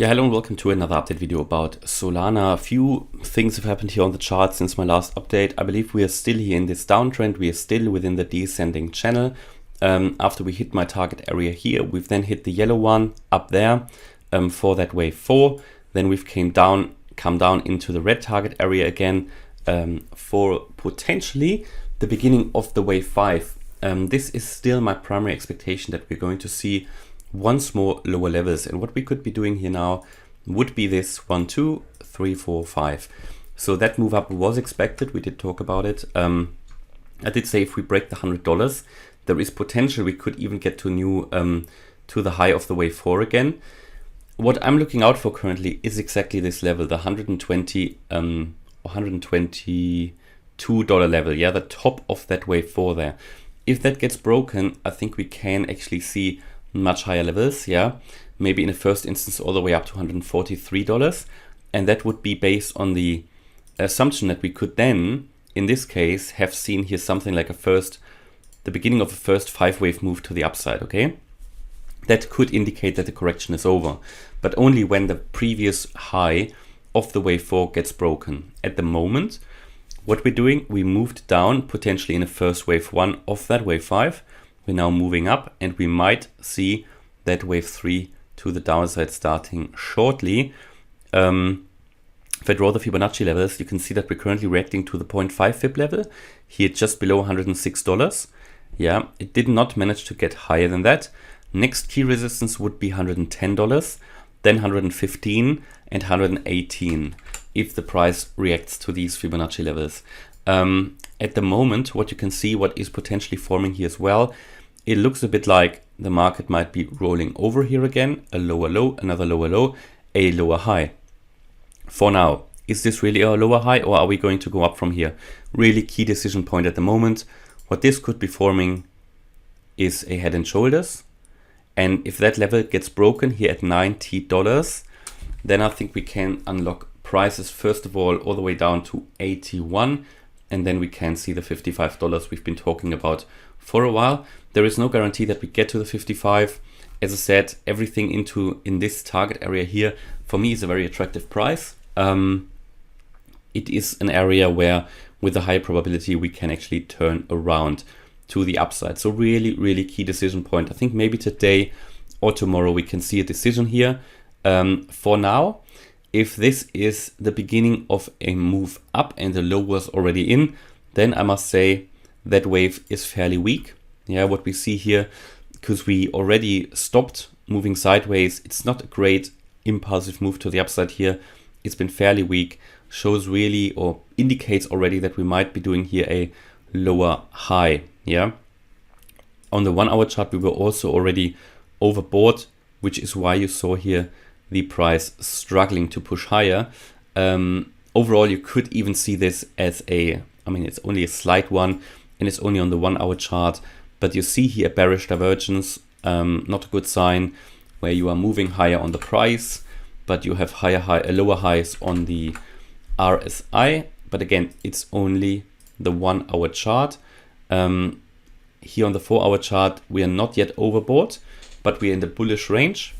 Yeah, hello and welcome to another update video about Solana. A few things have happened here on the chart since my last update. I believe we are still here in this downtrend. We are still within the descending channel. After we hit my target area here, we've then hit the yellow one up there for that wave 4. Then we've come down into the red target area again for potentially the beginning of the wave 5. This is still my primary expectation that we're going to see once more lower levels, and what we could be doing here now would be this 1, 2, 3, 4, 5. So that move up was expected. We did talk about it. I did say if we break the $100, there is potential we could even get to new to the high of the wave 4 again. What I'm looking out for currently is exactly this level, the $122 level. Yeah, the top of that wave 4 there. If that gets broken, I think we can actually see much higher levels, yeah, maybe in the first instance all the way up to $143, and that would be based on the assumption that we could then, in this case, have seen here something like the beginning of a first 5-wave move to the upside. Okay, that could indicate that the correction is over, but only when the previous high of the wave 4 gets broken. At the moment, what we're doing, we moved down potentially in the first wave 1 of that wave 5. We're now moving up, and we might see that wave 3 to the downside starting shortly. If I draw the Fibonacci levels, you can see that we're currently reacting to the 0.5 Fib level here just below $106. Yeah, it did not manage to get higher than that. Next key resistance would be $110, then 115 and 118 if the price reacts to these Fibonacci levels. At the moment, what you can see, what is potentially forming here as well, it looks a bit like the market might be rolling over here again, a lower low, another lower low, a lower high. For now, is this really a lower high, or are we going to go up from here? Really key decision point at the moment. What this could be forming is a head and shoulders. And if that level gets broken here at $90, then I think we can unlock prices first of all the way down to 81. And then we can see the $55 we've been talking about for a while. There is no guarantee that we get to the 55. As I said, everything in this target area here, for me, is a very attractive price. It is an area where, with a high probability, we can actually turn around to the upside. So really, really key decision point. I think maybe today or tomorrow we can see a decision here. For now, if this is the beginning of a move up and the low was already in, then I must say that wave is fairly weak. Yeah, what we see here, because we already stopped moving sideways, it's not a great impulsive move to the upside here. It's been fairly weak, shows really or indicates already that we might be doing here a lower high. Yeah, on the 1 hour chart, we were also already overbought, which is why you saw here the price struggling to push higher. Overall, you could even see this as it's only a slight one, and it's only on the 1 hour chart, but you see here a bearish divergence, not a good sign, where you are moving higher on the price, but you have lower highs on the RSI. But again, it's only the 1 hour chart. Here on the 4 hour chart, we are not yet overbought, but we are in the bullish range.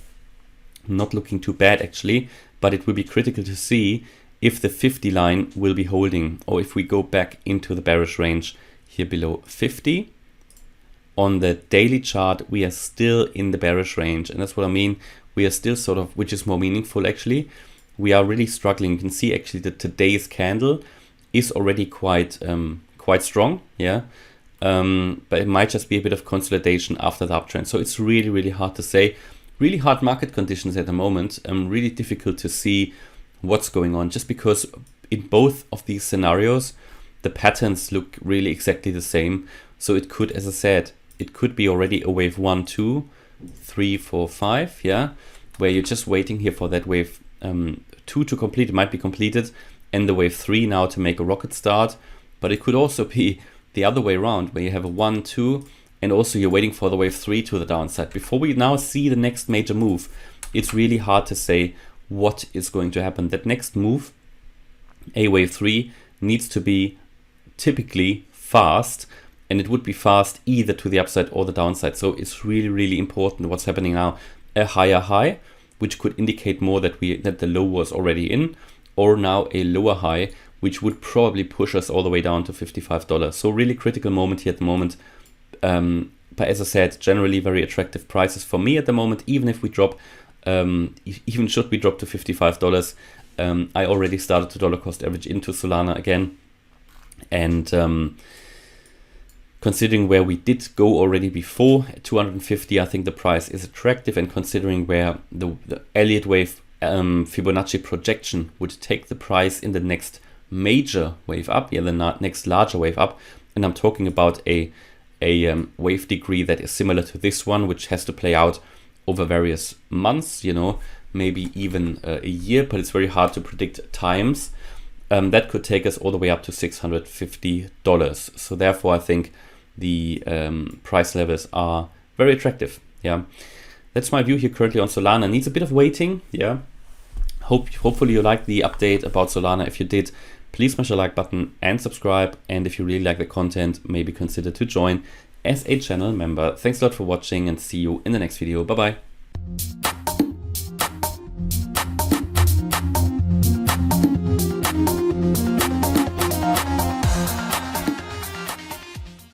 Not looking too bad actually, but it will be critical to see if the 50 line will be holding, or if we go back into the bearish range here below 50. On the daily chart, we are still in the bearish range, and that's what I mean. We are still sort of, which is more meaningful actually. We are really struggling. You can see actually that today's candle is already quite strong, yeah. But it might just be a bit of consolidation after the uptrend. So it's really, really hard to say. Really hard market conditions at the moment. Really difficult to see what's going on, just because in both of these scenarios, the patterns look really exactly the same. So it could, as I said, it could be already a wave 1, 2, 3, 4, 5, yeah, where you're just waiting here for that wave 2 to complete. It might be completed, and the wave 3 now to make a rocket start. But it could also be the other way around, where you have a 1, 2, and also you're waiting for the wave 3 to the downside. Before we now see the next major move, it's really hard to say what is going to happen. That next move, a wave 3, needs to be typically fast, and it would be fast either to the upside or the downside. So it's really, really important what's happening now. A higher high which could indicate more that the low was already in, or now a lower high, which would probably push us all the way down to $55. So really critical moment here at the moment. But as I said, generally very attractive prices for me at the moment, even if we drop, even should we drop to $55, I already started to dollar cost average into Solana again. And considering where we did go already before at 250, I think the price is attractive, and considering where the Elliott wave Fibonacci projection would take the price in the next major wave up, the next larger wave up, and I'm talking about a wave degree that is similar to this one, which has to play out over various months, maybe even a year, but it's very hard to predict times. That could take us all the way up to $650. So therefore, I think the price levels are very attractive. Yeah, that's my view here currently on Solana. Needs a bit of waiting. Yeah, hopefully you liked the update about Solana. If you did, please smash the like button and subscribe. And if you really like the content, maybe consider to join as a channel member. Thanks a lot for watching, and see you in the next video. Bye bye.